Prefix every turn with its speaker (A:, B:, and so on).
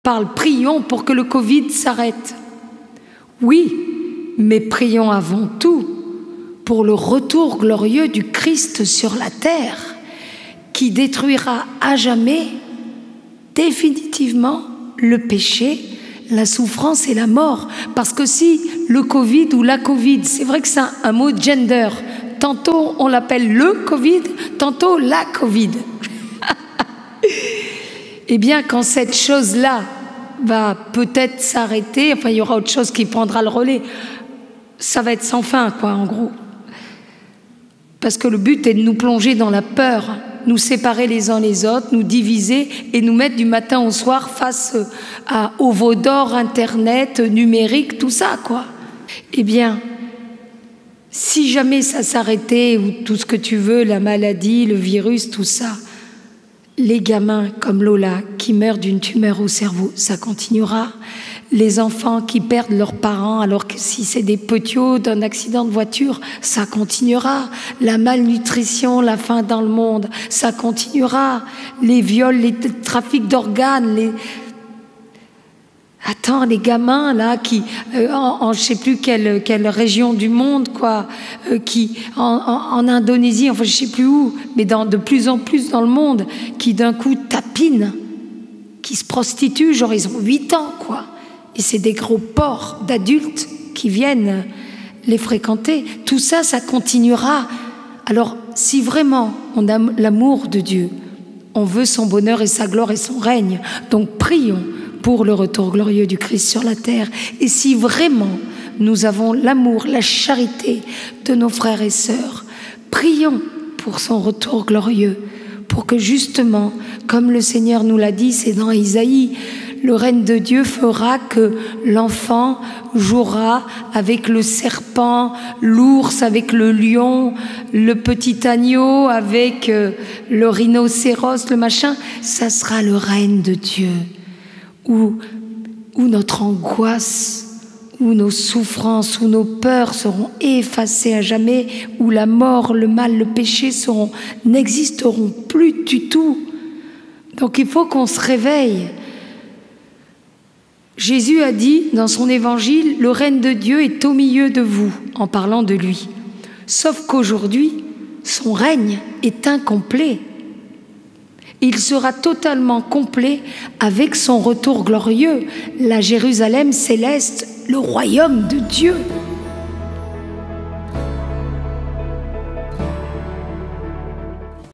A: parle, prions pour que le Covid s'arrête. Oui, mais prions avant tout pour le retour glorieux du Christ sur la terre, qui détruira à jamais, définitivement, le péché, la souffrance et la mort. Parce que si le Covid ou la Covid, c'est vrai que c'est un mot gender, tantôt on l'appelle le Covid, tantôt la Covid. Eh bien, quand cette chose-là va peut-être s'arrêter, enfin, il y aura autre chose qui prendra le relais, ça va être sans fin, quoi, en gros. Parce que le but est de nous plonger dans la peur, nous séparer les uns les autres, nous diviser et nous mettre du matin au soir face au veau d'or, Internet, numérique, tout ça, quoi. Eh bien, si jamais ça s'arrêtait, ou tout ce que tu veux, la maladie, le virus, tout ça, les gamins comme Lola qui meurent d'une tumeur au cerveau, ça continuera. Les enfants qui perdent leurs parents alors que si c'est des petiots d'un accident de voiture, ça continuera. La malnutrition, la faim dans le monde, ça continuera. Les viols, les trafics d'organes, Attends, les gamins là qui, en je sais plus quelle région du monde, quoi, qui en Indonésie, enfin je sais plus où, mais de plus en plus dans le monde, qui d'un coup tapinent, qui se prostituent, genre ils ont 8 ans, quoi. Et c'est des gros porcs d'adultes qui viennent les fréquenter. Tout ça, ça continuera. Alors, si vraiment on a l'amour de Dieu, on veut son bonheur et sa gloire et son règne, donc prions pour le retour glorieux du Christ sur la terre. Et si vraiment nous avons l'amour, la charité de nos frères et sœurs, prions pour son retour glorieux, pour que justement, comme le Seigneur nous l'a dit, c'est dans Isaïe, le règne de Dieu fera que l'enfant jouera avec le serpent, l'ours avec le lion, le petit agneau avec le rhinocéros, le machin. Ça sera le règne de Dieu, où notre angoisse, où nos souffrances, où nos peurs seront effacées à jamais, où la mort, le mal, le péché n'existeront plus du tout. Donc il faut qu'on se réveille. Jésus a dit dans son évangile, le règne de Dieu est au milieu de vous, en parlant de lui. Sauf qu'aujourd'hui, son règne est incomplet. Il sera totalement complet avec son retour glorieux, la Jérusalem céleste, le royaume de Dieu.